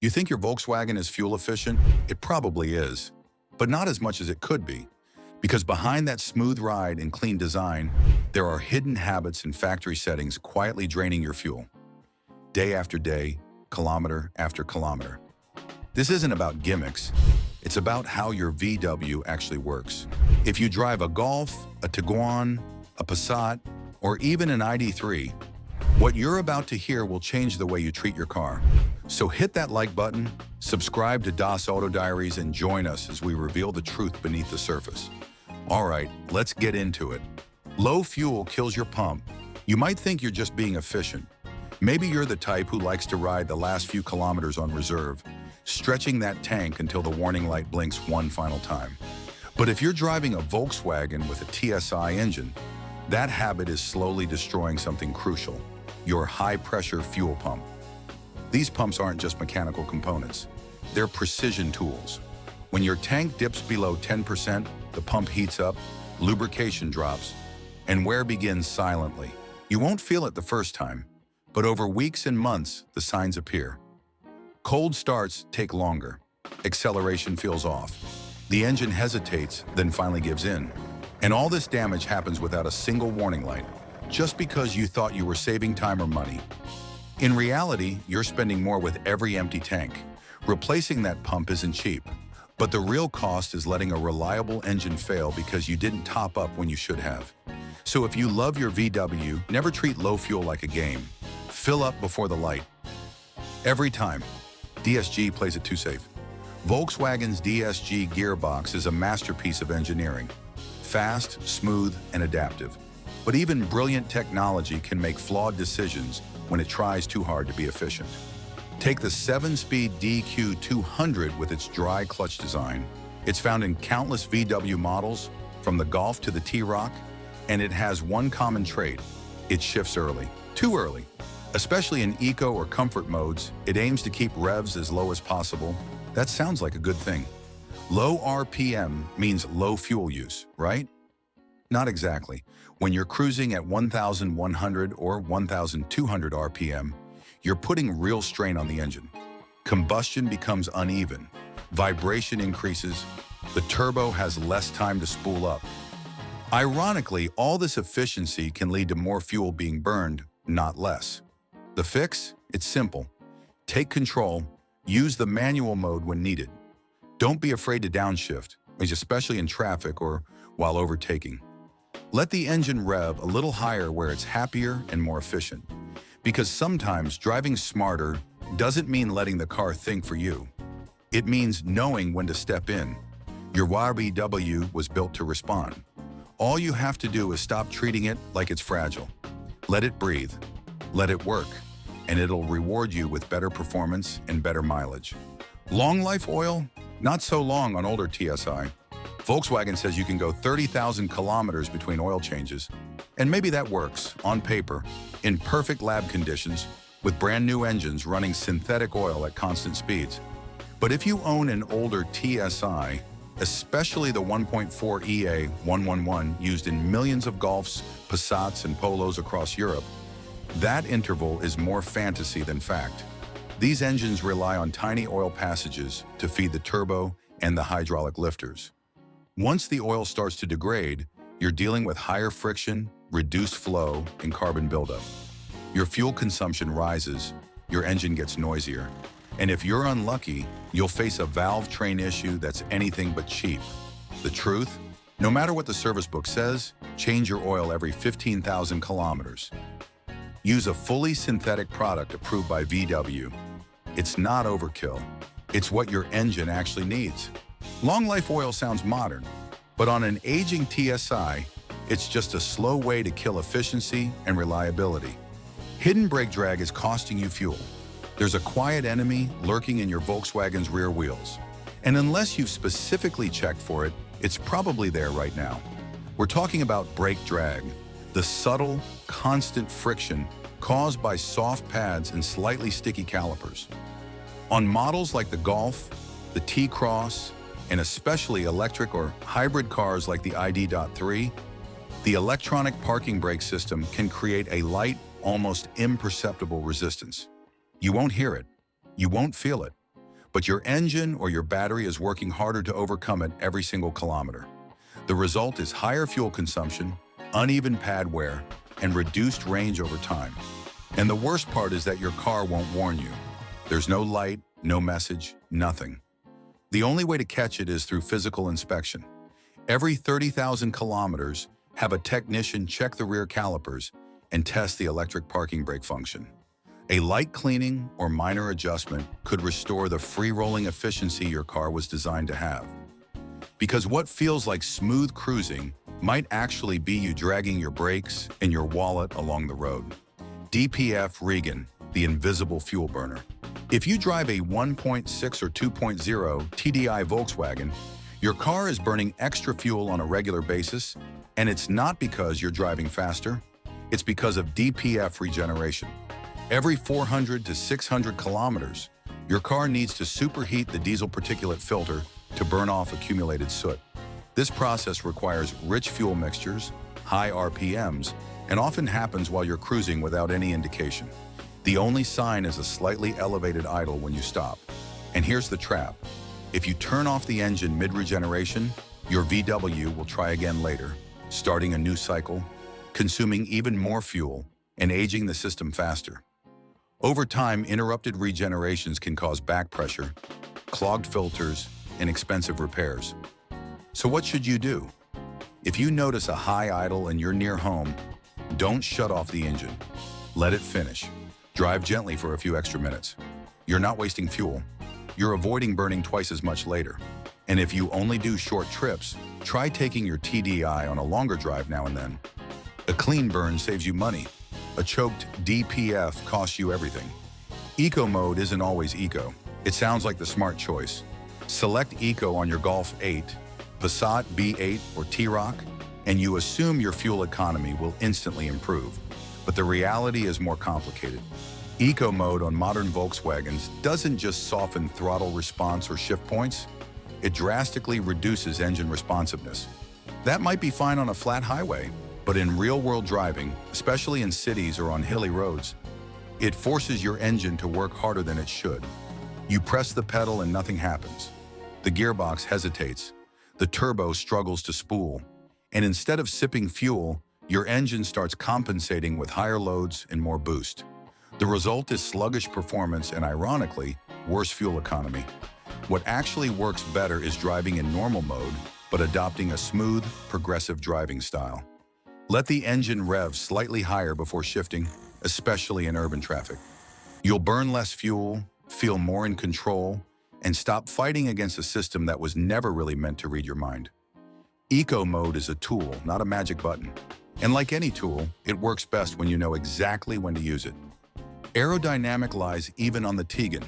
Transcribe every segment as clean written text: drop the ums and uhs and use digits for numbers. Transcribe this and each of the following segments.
You think your Volkswagen is fuel efficient? It probably is, but not as much as it could be. Because behind that smooth ride and clean design, there are hidden habits and factory settings quietly draining your fuel. Day after day, kilometer after kilometer. This isn't about gimmicks. It's about how your VW actually works. If you drive a Golf, a Tiguan, a Passat, or even an ID3, what you're about to hear will change the way you treat your car. So hit that like button, subscribe to Das Auto Diaries, and join us as we reveal the truth beneath the surface. All right, let's get into it. Low fuel kills your pump. You might think you're just being efficient. Maybe you're the type who likes to ride the last few kilometers on reserve, stretching that tank until the warning light blinks one final time. But if you're driving a Volkswagen with a TSI engine, that habit is slowly destroying something crucial: your high-pressure fuel pump. These pumps aren't just mechanical components. They're precision tools. When your tank dips below 10%, the pump heats up, lubrication drops, and wear begins silently. You won't feel it the first time, but over weeks and months, the signs appear. Cold starts take longer. Acceleration feels off. The engine hesitates, then finally gives in. And all this damage happens without a single warning light, just because you thought you were saving time or money. In reality, you're spending more with every empty tank. Replacing that pump isn't cheap, but the real cost is letting a reliable engine fail because you didn't top up when you should have. So if you love your VW, never treat low fuel like a game. Fill up before the light. Every time. DSG plays it too safe. Volkswagen's DSG gearbox is a masterpiece of engineering. Fast, smooth, and adaptive. But even brilliant technology can make flawed decisions when it tries too hard to be efficient. Take the 7-speed DQ200 with its dry clutch design. It's found in countless VW models, from the Golf to the T-Roc, and it has one common trait: it shifts early. Too early. Especially in eco or comfort modes, it aims to keep revs as low as possible. That sounds like a good thing. Low RPM means low fuel use, right? Not exactly. When you're cruising at 1,100 or 1,200 RPM, you're putting real strain on the engine. Combustion becomes uneven. Vibration increases. The turbo has less time to spool up. Ironically, all this efficiency can lead to more fuel being burned, not less. The fix? It's simple. Take control. Use the manual mode when needed. Don't be afraid to downshift, especially in traffic or while overtaking. Let the engine rev a little higher where it's happier and more efficient. Because sometimes driving smarter doesn't mean letting the car think for you. It means knowing when to step in. Your VW was built to respond. All you have to do is stop treating it like it's fragile. Let it breathe. Let it work. And it'll reward you with better performance and better mileage. Long life oil? Not so long on older TSI. Volkswagen says you can go 30,000 kilometers between oil changes. And maybe that works, on paper, in perfect lab conditions, with brand new engines running synthetic oil at constant speeds. But if you own an older TSI, especially the 1.4 EA 111 used in millions of Golfs, Passats, and Polos across Europe, that interval is more fantasy than fact. These engines rely on tiny oil passages to feed the turbo and the hydraulic lifters. Once the oil starts to degrade, you're dealing with higher friction, reduced flow, and carbon buildup. Your fuel consumption rises, your engine gets noisier, and if you're unlucky, you'll face a valve train issue that's anything but cheap. The truth? No matter what the service book says, change your oil every 15,000 kilometers. Use a fully synthetic product approved by VW. It's not overkill. It's what your engine actually needs. Long life oil sounds modern, but on an aging TSI, it's just a slow way to kill efficiency and reliability. Hidden brake drag is costing you fuel. There's a quiet enemy lurking in your Volkswagen's rear wheels. And unless you've specifically checked for it, it's probably there right now. We're talking about brake drag, the subtle, constant friction caused by soft pads and slightly sticky calipers. On models like the Golf, the T-Cross, and especially electric or hybrid cars like the ID.3, the electronic parking brake system can create a light, almost imperceptible resistance. You won't hear it. You won't feel it. but your engine or your battery is working harder to overcome it every single kilometer. The result is higher fuel consumption, uneven pad wear, and reduced range over time. And the worst part is that your car won't warn you. There's no light, no message, nothing. The only way to catch it is through physical inspection. Every 30,000 kilometers, have a technician check the rear calipers and test the electric parking brake function. A light cleaning or minor adjustment could restore the free-rolling efficiency your car was designed to have. Because what feels like smooth cruising might actually be you dragging your brakes and your wallet along the road. DPF Regen, the invisible fuel burner. If you drive a 1.6 or 2.0 TDI Volkswagen, your car is burning extra fuel on a regular basis, and it's not because you're driving faster, it's because of DPF regeneration. Every 400 to 600 kilometers, your car needs to superheat the diesel particulate filter to burn off accumulated soot. This process requires rich fuel mixtures, high RPMs, and often happens while you're cruising without any indication. The only sign is a slightly elevated idle when you stop. And here's the trap. If you turn off the engine mid-regeneration, your VW will try again later, starting a new cycle, consuming even more fuel, and aging the system faster. Over time, interrupted regenerations can cause back pressure, clogged filters, and expensive repairs. So what should you do? If you notice a high idle and you're near home, don't shut off the engine. Let it finish. Drive gently for a few extra minutes. You're not wasting fuel. You're avoiding burning twice as much later. And if you only do short trips, try taking your TDI on a longer drive now and then. A clean burn saves you money. A choked DPF costs you everything. Eco mode isn't always eco. It sounds like the smart choice. Select Eco on your Golf 8, Passat B8, or T-Roc, and you assume your fuel economy will instantly improve. But the reality is more complicated. Eco mode on modern Volkswagens doesn't just soften throttle response or shift points, it drastically reduces engine responsiveness. That might be fine on a flat highway, but in real-world driving, especially in cities or on hilly roads, it forces your engine to work harder than it should. You press the pedal and nothing happens. The gearbox hesitates, the turbo struggles to spool, and instead of sipping fuel, your engine starts compensating with higher loads and more boost. The result is sluggish performance and, ironically, worse fuel economy. What actually works better is driving in normal mode, but adopting a smooth, progressive driving style. Let the engine rev slightly higher before shifting, especially in urban traffic. You'll burn less fuel, feel more in control, and stop fighting against a system that was never really meant to read your mind. Eco mode is a tool, not a magic button. And like any tool, it works best when you know exactly when to use it. Aerodynamic lies even on the Tiguan.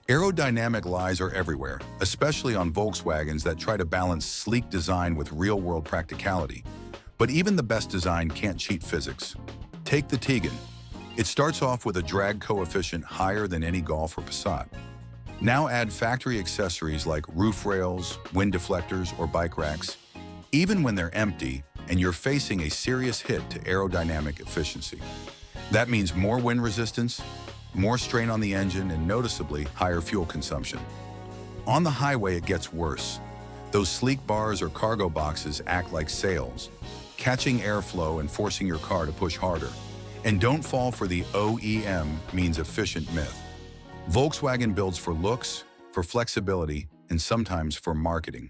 Aerodynamic lies are everywhere, especially on Volkswagens that try to balance sleek design with real-world practicality. But even the best design can't cheat physics. Take the Tiguan. It starts off with a drag coefficient higher than any Golf or Passat. Now add factory accessories like roof rails, wind deflectors, or bike racks. Even when they're empty, and you're facing a serious hit to aerodynamic efficiency. That means more wind resistance, more strain on the engine, and noticeably higher fuel consumption. On the highway, it gets worse. Those sleek bars or cargo boxes act like sails, catching airflow and forcing your car to push harder. And don't fall for the OEM means efficient myth. Volkswagen builds for looks, for flexibility, and sometimes for marketing.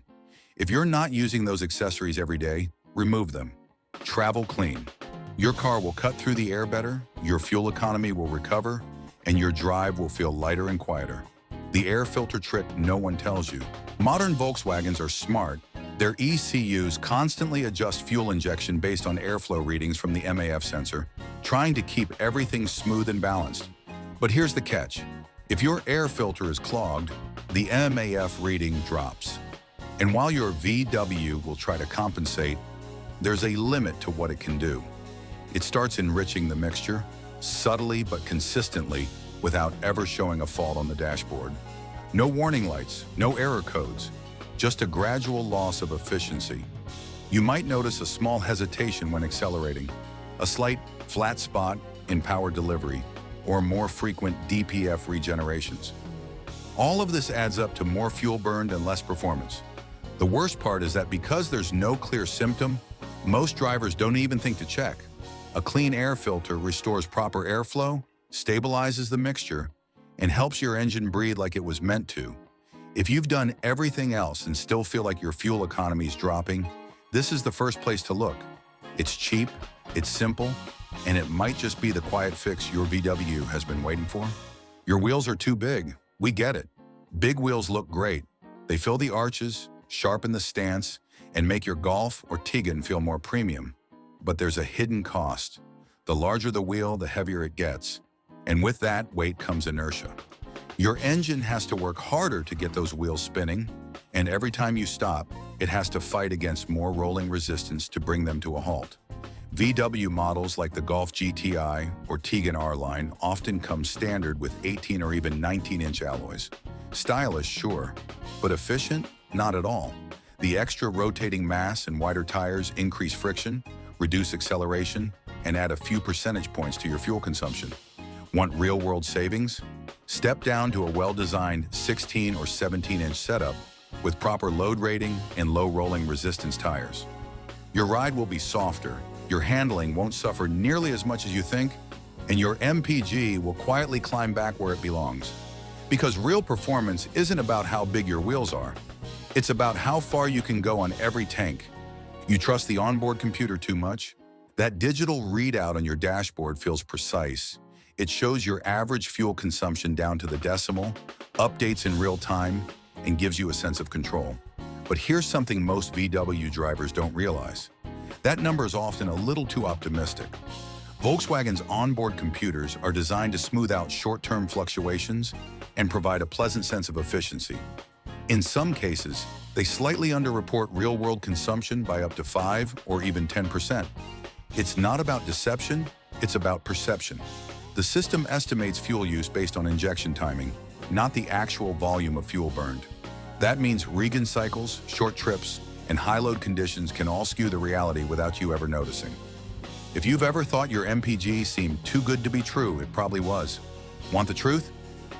If you're not using those accessories every day, remove them. Travel clean. Your car will cut through the air better, your fuel economy will recover, and your drive will feel lighter and quieter. The air filter trick no one tells you. Modern Volkswagens are smart. Their ECUs constantly adjust fuel injection based on airflow readings from the MAF sensor, trying to keep everything smooth and balanced. But here's the catch. If your air filter is clogged, the MAF reading drops. And while your VW will try to compensate, there's a limit to what it can do. It starts enriching the mixture, subtly but consistently, without ever showing a fault on the dashboard. No warning lights, no error codes, just a gradual loss of efficiency. You might notice a small hesitation when accelerating, a slight flat spot in power delivery, or more frequent DPF regenerations. All of this adds up to more fuel burned and less performance. The worst part is that because there's no clear symptom, most drivers don't even think to check. A clean air filter restores proper airflow, stabilizes the mixture, and helps your engine breathe like it was meant to. If you've done everything else and still feel like your fuel economy is dropping, this is the first place to look. It's cheap, it's simple, and it might just be the quiet fix your VW has been waiting for. Your wheels are too big. We get it. Big wheels look great. They fill the arches, sharpen the stance, and make your Golf or Tiguan feel more premium. But there's a hidden cost. The larger the wheel, the heavier it gets. And with that weight comes inertia. Your engine has to work harder to get those wheels spinning, and every time you stop, it has to fight against more rolling resistance to bring them to a halt. VW models like the Golf GTI or Tiguan R-Line often come standard with 18 or even 19-inch alloys. Stylish, sure, but efficient? Not at all. The extra rotating mass and wider tires increase friction, reduce acceleration, and add a few percentage points to your fuel consumption. Want real-world savings? Step down to a well-designed 16 or 17-inch setup with proper load rating and low rolling resistance tires. Your ride will be softer, your handling won't suffer nearly as much as you think, and your MPG will quietly climb back where it belongs. Because real performance isn't about how big your wheels are. It's about how far you can go on every tank. You trust the onboard computer too much? That digital readout on your dashboard feels precise. It shows your average fuel consumption down to the decimal, updates in real time, and gives you a sense of control. But here's something most VW drivers don't realize. That number is often a little too optimistic. Volkswagen's onboard computers are designed to smooth out short-term fluctuations and provide a pleasant sense of efficiency. In some cases, they slightly underreport real-world consumption by up to 5 or even 10%. It's not about deception, it's about perception. The system estimates fuel use based on injection timing, not the actual volume of fuel burned. That means regen cycles, short trips, and high-load conditions can all skew the reality without you ever noticing. If you've ever thought your MPG seemed too good to be true, it probably was. Want the truth?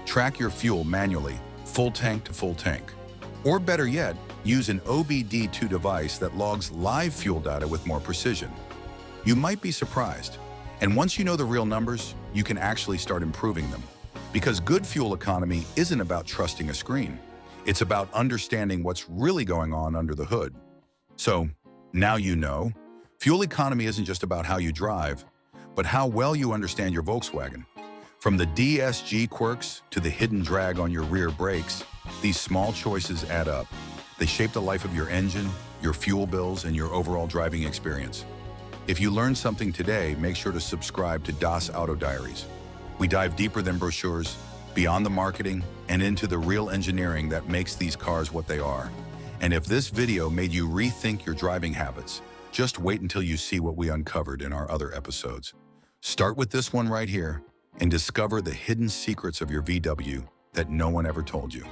Track your fuel manually, full tank to full tank. Or better yet, use an OBD2 device that logs live fuel data with more precision. You might be surprised. And once you know the real numbers, you can actually start improving them. Because good fuel economy isn't about trusting a screen. It's about understanding what's really going on under the hood. So, now you know, fuel economy isn't just about how you drive, but how well you understand your Volkswagen. From the DSG quirks to the hidden drag on your rear brakes, these small choices add up. They shape the life of your engine, your fuel bills, and your overall driving experience. If you learned something today, make sure to subscribe to Das Auto Diaries. We dive deeper than brochures, beyond the marketing, and into the real engineering that makes these cars what they are. And if this video made you rethink your driving habits, just wait until you see what we uncovered in our other episodes. Start with this one right here and discover the hidden secrets of your VW that no one ever told you.